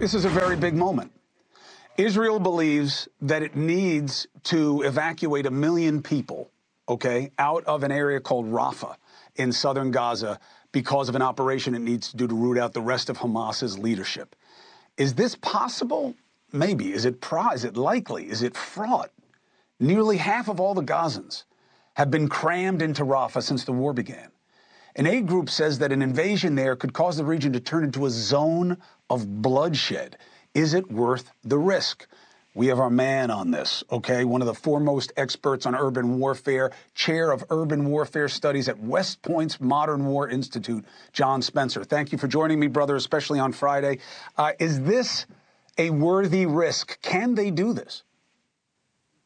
This is a very big moment. Israel believes that it needs to evacuate 1 million people, okay, out of an area called Rafah in southern Gaza because of an operation it needs to do to root out the rest of Hamas's leadership. Is this possible? Maybe. Is it likely? Is it fraught? Nearly half of all the Gazans have been crammed into Rafah since the war began. An aid group says that an invasion there could cause the region to turn into a zone of bloodshed. Is it worth the risk? We have our man on this, okay? One of the foremost experts on urban warfare, chair of urban warfare studies at West Point's Modern War Institute, John Spencer. Thank you for joining me, brother, especially on Friday. Is this a worthy risk? Can they do this?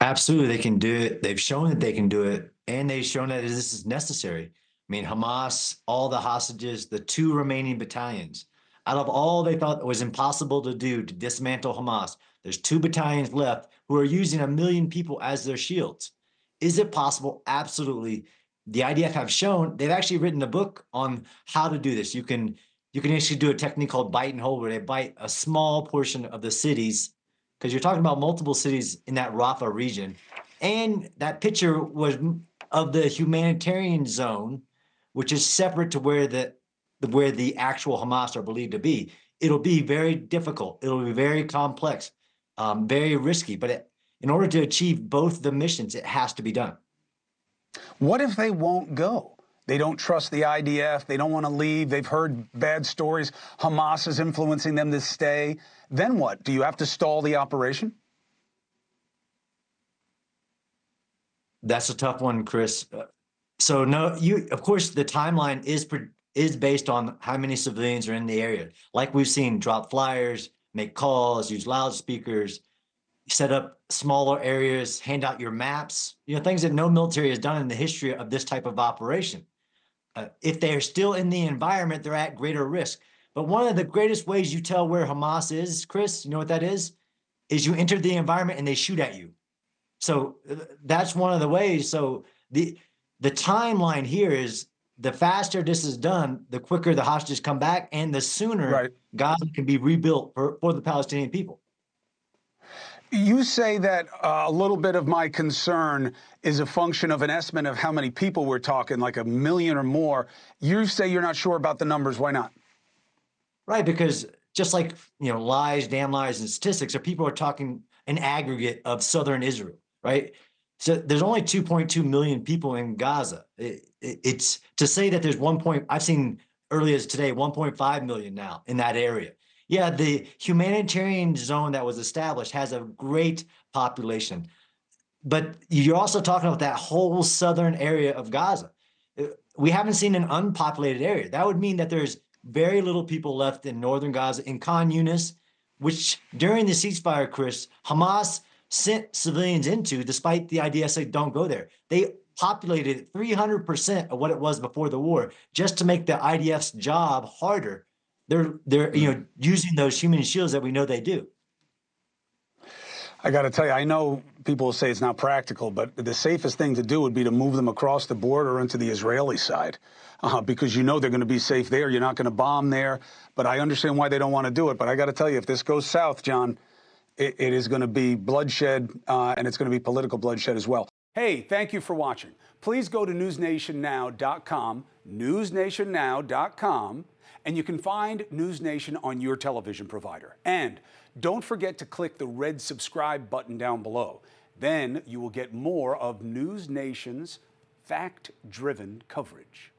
Absolutely, they can do it. They've shown that they can do it, and they've shown that this is necessary. I mean, Hamas, all the hostages, the 2 remaining battalions, out of all they thought it was impossible to do to dismantle Hamas, there's 2 battalions left who are using 1 million people as their shields. Is it possible? Absolutely. The IDF have shown, they've actually written a book on how to do this. You can actually do a technique called bite and hold, where they bite a small portion of the cities, because you're talking about multiple cities in that Rafah region. And that picture was of the humanitarian zone, which is separate to where the actual Hamas are believed to be. It'll be very difficult. It'll be very complex, very risky. But in order to achieve both the missions, it has to be done. What if they won't go? They don't trust the IDF. They don't want to leave. They've heard bad stories. Hamas is influencing them to stay. Then what? Do you have to stall the operation? That's a tough one, Chris. So no, of course, the timeline is based on how many civilians are in the area. Like we've seen, drop flyers, make calls, use loudspeakers, set up smaller areas, hand out your maps, things that no military has done in the history of this type of operation. If they're still in the environment, they're at greater risk. But one of the greatest ways you tell where Hamas is, Chris, you know what that is you enter the environment and they shoot at you. So that's one of the ways. So the timeline here is the faster this is done, the quicker the hostages come back, and the sooner Gaza can be rebuilt for the Palestinian people. You say that a little bit of my concern is a function of an estimate of how many people we're talking, like 1 million or more. You say you're not sure about the numbers. Why not? Right, because just like, lies, damn lies, and statistics, people are talking an aggregate of southern Israel, right? So there's only 2.2 million people in Gaza. It's to say that there's I've seen earlier today 1.5 million now in that area. Yeah, the humanitarian zone that was established has a great population, but you're also talking about that whole southern area of Gaza. We haven't seen an unpopulated area. That would mean that there's very little people left in northern Gaza, in Khan Yunis, which during the ceasefire, Chris, Hamas sent civilians into, despite the IDF saying don't go there. They populated 300% of what it was before the war just to make the IDF's job harder. They're using those human shields that we know they do. I got to tell you, I know people will say it's not practical, but the safest thing to do would be to move them across the border into the Israeli side, because they're going to be safe there. You're not going to bomb there. But I understand why they don't want to do it. But I got to tell you, if this goes south, John, it is going to be bloodshed, and it's going to be political bloodshed as well. Hey, thank you for watching. Please go to newsnationnow.com, newsnationnow.com, and you can find NewsNation on your television provider. And don't forget to click the red subscribe button down below. Then you will get more of NewsNation's fact-driven coverage.